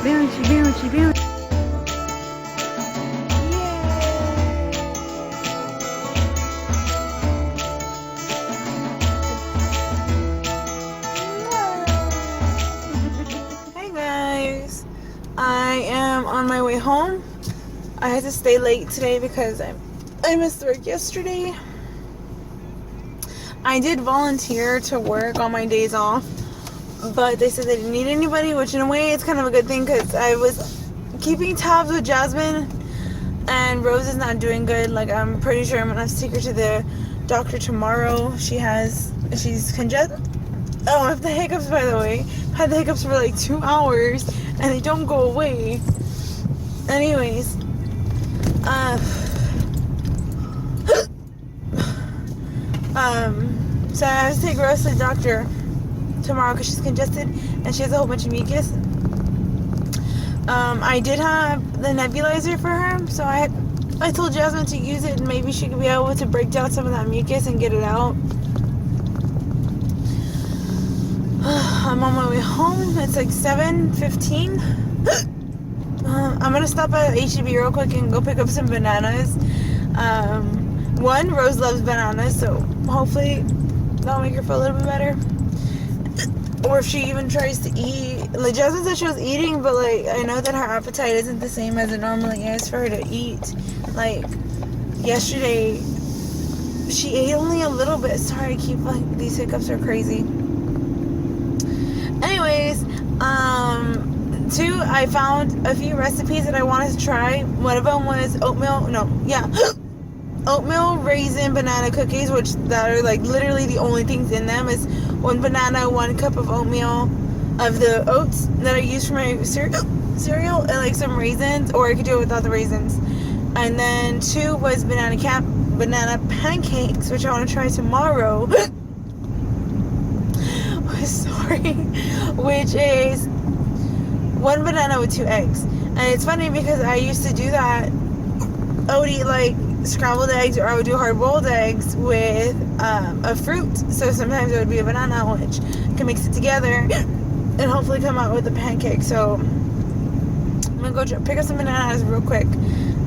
bouncy, bouncy, bouncy. Hey guys, I am on my way home. I had to stay late today because I missed work yesterday. I did volunteer to work on my days off, but they said they didn't need anybody, which in a way it's kind of a good thing because I was keeping tabs with Jasmine, and Rose is not doing good. Like, I'm pretty sure I'm gonna have to take her to the doctor tomorrow. She's congested. Oh, I have the hiccups, by the way. I had the hiccups for like 2 hours and they don't go away. Anyways, so I have to take Rose to the doctor tomorrow because she's congested and she has a whole bunch of mucus. I did have the nebulizer for her, so I told Jasmine to use it and maybe she could be able to break down some of that mucus and get it out. I'm on my way home. It's like 7:15. I'm gonna stop at HEB real quick and go pick up some bananas. Rose loves bananas, so hopefully that'll make her feel a little bit better. Or if she even tries to eat. Like, Jasmine said she was eating, but like, I know that her appetite isn't the same as it normally is for her to eat. Like, yesterday she ate only a little bit. Sorry, I keep like, these hiccups are crazy. Anyways, I found a few recipes that I wanted to try. One of them was oatmeal raisin banana cookies, which that are like literally the only things in them is 1 banana, 1 cup of oatmeal, of the oats that I use for my cereal, and like some raisins, or I could do it without the raisins. And then 2 was banana pancakes, which I want to try tomorrow. Sorry, which is 1 banana with 2 eggs. And it's funny because I used to do that. I would eat like scrambled eggs, or I would do hard-boiled eggs with a fruit. So sometimes it would be a banana, which can mix it together and hopefully come out with a pancake. So I'm gonna go pick up some bananas real quick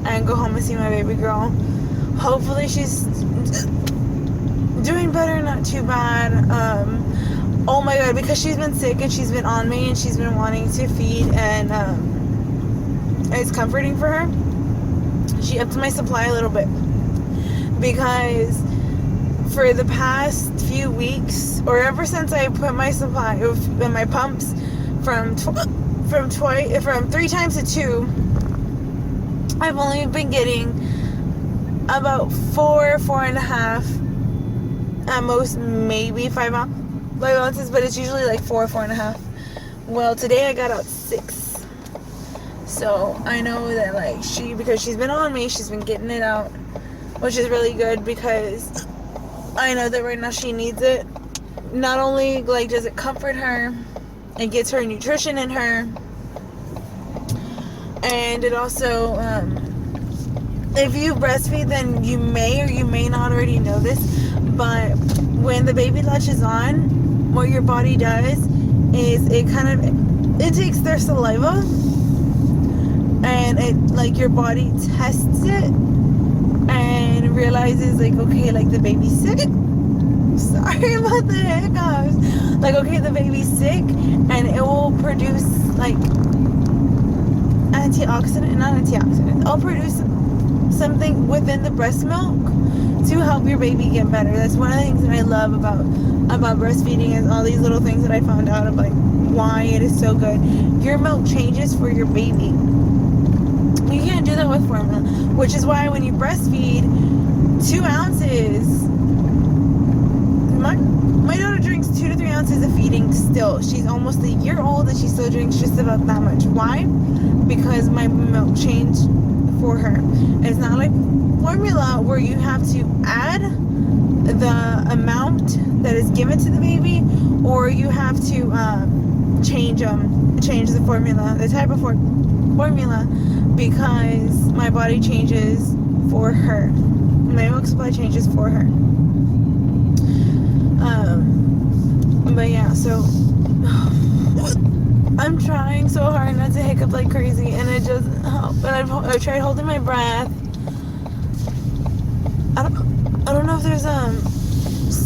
and go home and see my baby girl. Hopefully she's doing better, not too bad. Oh my god, because she's been sick and she's been on me and she's been wanting to feed, and it's comforting for her. She upped my supply a little bit because for the past few weeks, or ever since I put my supply in my pumps from 3 times to 2, I've only been getting about 4.5 at most, maybe 5 ounces, but it's usually like 4.5. Well, today I got out 6. So I know that like because she's been on me, she's been getting it out, which is really good because I know that right now she needs it. Not only like does it comfort her, it gets her nutrition in her, and it also if you breastfeed, then you may or you may not already know this, but when the baby latches on, what your body does is it takes their saliva and it like your body tests it and realizes like, okay, like the baby's sick. Sorry about the hiccups. Like, okay, the baby's sick, and it will produce like not antioxidant. It'll produce something within the breast milk to help your baby get better. That's one of the things that I love about breastfeeding, is all these little things that I found out of like why it is so good. Your milk changes for your baby. You can't do that with formula, which is why when you breastfeed 2 ounces, my daughter drinks 2 to 3 ounces of feeding still. She's almost a year old and she still drinks just about that much. Why? Because my milk changed for her. It's not like formula where you have to add the amount that is given to the baby, or you have to change the formula, the type of formula, because my body changes for her. My milk supply changes for her. But yeah, so I'm trying so hard not to hiccup hiccup like crazy, and it doesn't help. And I've tried holding my breath. I don't know if there's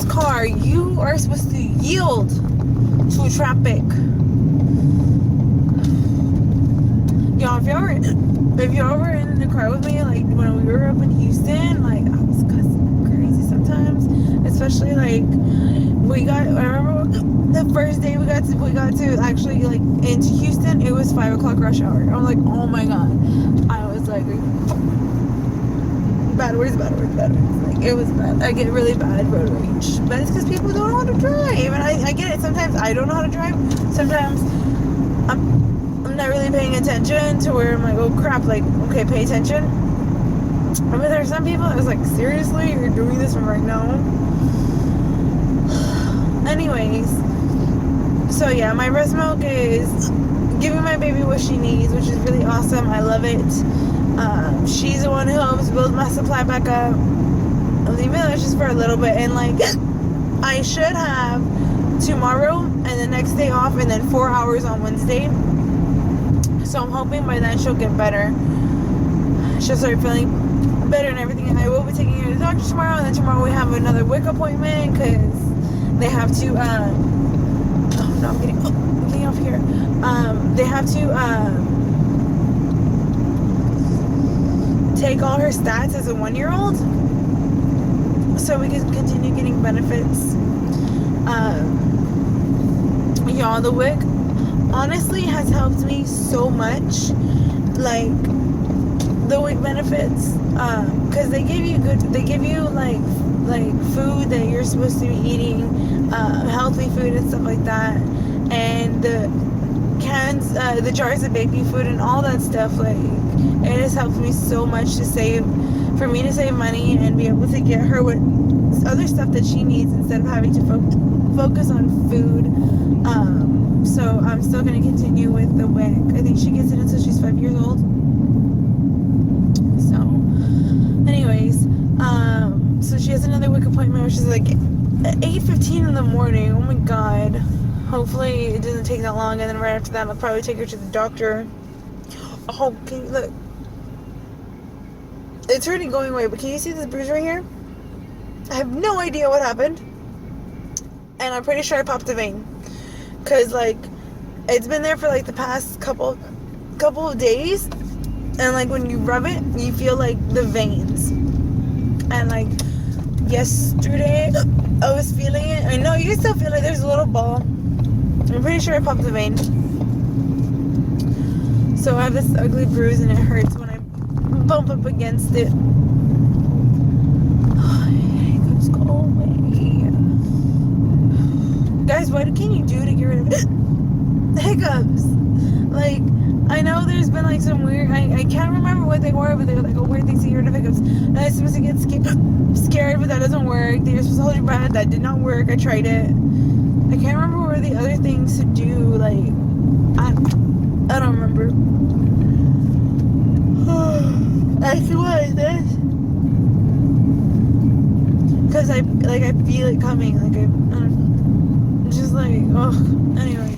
car. You are supposed to yield to traffic. Y'all, if y'all were in the car with me, like when we were up in Houston, like I was cussing crazy sometimes. Especially like I remember the first day we got to actually like into Houston. It was 5 o'clock rush hour. I'm like, oh my god. I was like, bad words. Like it was bad. I get really bad road rage, but it's because people don't know how to drive, and I get it. Sometimes I don't know how to drive. Sometimes I'm not really paying attention to where I'm like, oh crap, like, okay, pay attention. But there are some people I was like, seriously, you're doing this right now? Anyways, so yeah, my breast milk is giving my baby what she needs, which is really awesome. I love it. She's the one who helps build my supply back up. I'm leaving it just for a little bit, and like, I should have tomorrow and the next day off, and then 4 hours on Wednesday. So I'm hoping by then she'll get better. She'll start feeling better and everything. And I will be taking her to the doctor tomorrow. And then tomorrow we have another WIC appointment because they have to. Oh no, I'm getting off here. They have to take all her stats as a 1-year-old, so we can continue getting benefits. Y'all, the WIC honestly has helped me so much, like the WIC benefits, because they give you like food that you're supposed to be eating, healthy food and stuff like that, and the cans, the jars of baby food and all that stuff. Like, it has helped me so much for me to save money and be able to get her what other stuff that she needs instead of having to focus on food. So I'm still going to continue with the WIC. I think she gets it until she's 5 years old. So, anyways, so she has another WIC appointment, which is like at 8:15 in the morning. Oh my god. Hopefully it doesn't take that long, and then right after that I'll probably take her to the doctor. Oh, can you look? It's already going away, but can you see this bruise right here? I have no idea what happened, and I'm pretty sure I popped a vein. Cause like, it's been there for like the past couple of days, and like when you rub it, you feel like the veins. And like yesterday, I was feeling it. I know you can still feel it. There's a little ball. I'm pretty sure I popped the vein. So I have this ugly bruise, and it hurts when I bump up against it. Hiccups, go away. Guys, what can you do to get rid of it? Hiccups. Like, I know there's been like some weird, I can't remember what they were, but they were like, oh, weird things to get rid of hiccups. And I was supposed to get scared, but that doesn't work. They were supposed to hold your breath. That did not work. I tried it. I can't remember what were the other things to do. Like, I don't remember. I see what is this? Because I feel it coming. Like, I don't know. It's just like, oh, anyway.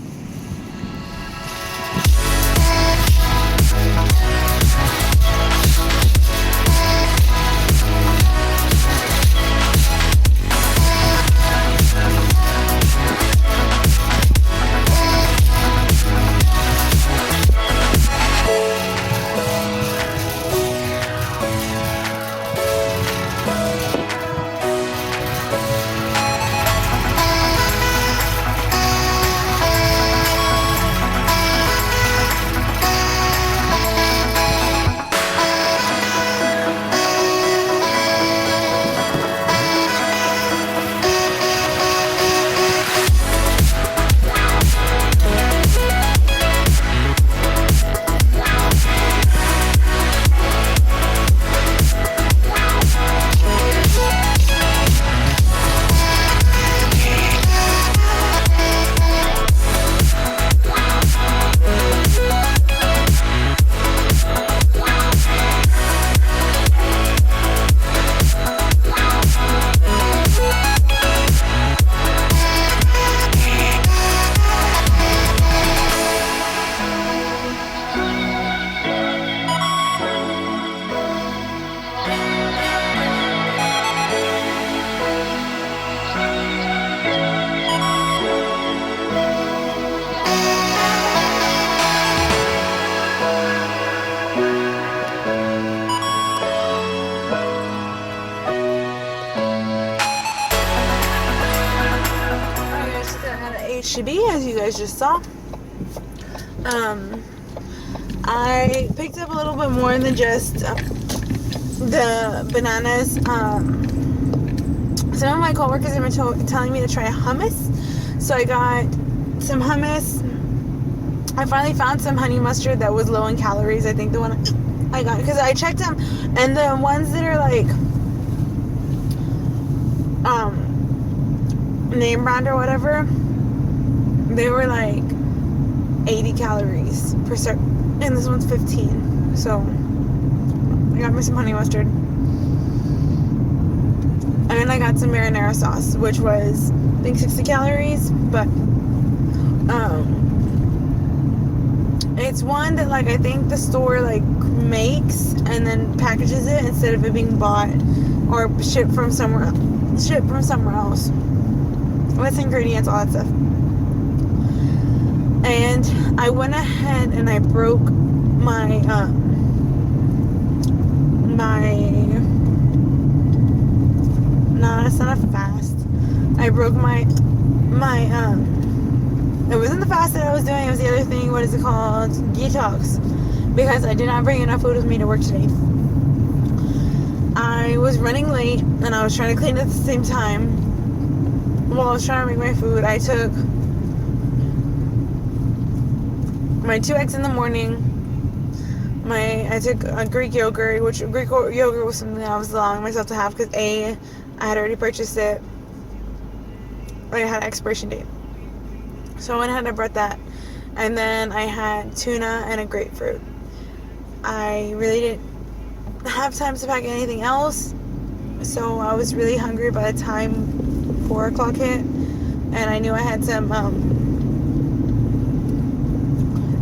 should be, as you guys just saw. I picked up a little bit more than just the bananas. Some of my coworkers have been telling me to try hummus, so I got some hummus. I finally found some honey mustard that was low in calories. I think the one I got, because I checked them, and the ones that are like name brand or whatever, they were like 80 calories per serve, and this one's 15. So I got me some honey mustard, and I got some marinara sauce, which was I think 60 calories, but it's one that like I think the store like makes and then packages it instead of it being bought or shipped from somewhere else with ingredients, all that stuff. And I went ahead and I broke my no, it's not a fast. I broke my it wasn't the fast that I was doing, it was the other thing. What is it called? Detox. Because I did not bring enough food with me to work today. I was running late and I was trying to clean at the same time. While I was trying to make my food, I took my 2 eggs in the morning. I took a Greek yogurt, which Greek yogurt was something I was allowing myself to have because I had already purchased it. I had an expiration date. So I went ahead and I brought that. And then I had tuna and a grapefruit. I really didn't have time to pack anything else. So I was really hungry by the time 4 o'clock hit. And I knew I had some,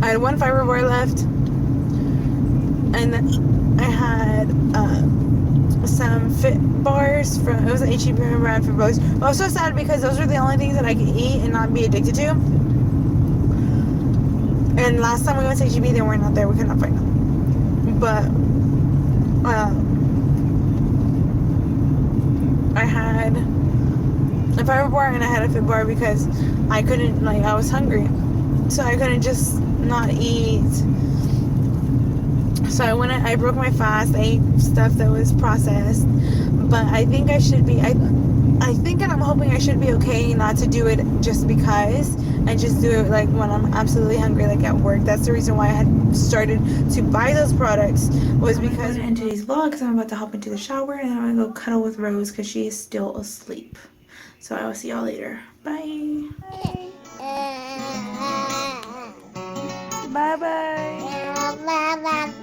I had 1 fiber bar left. And then I had some fit bars from, it was an HEB brand for both. I was so sad because those were the only things that I could eat and not be addicted to. And last time we went to HEB, they weren't out there. We could not find them. But I had a fiber bar and I had a fit bar because I couldn't, like, I was hungry, so I couldn't just not eat. So I broke my fast. I ate stuff that was processed, but I think I should be, I think and I'm hoping I should be okay not to do it just because, and just do it like when I'm absolutely hungry, like at work. That's the reason why I had started to buy those products, was because in today's vlog, because I'm about to hop into the shower and then I'm gonna go cuddle with Rose because she is still asleep. So I will see y'all later. Bye. Bye bye.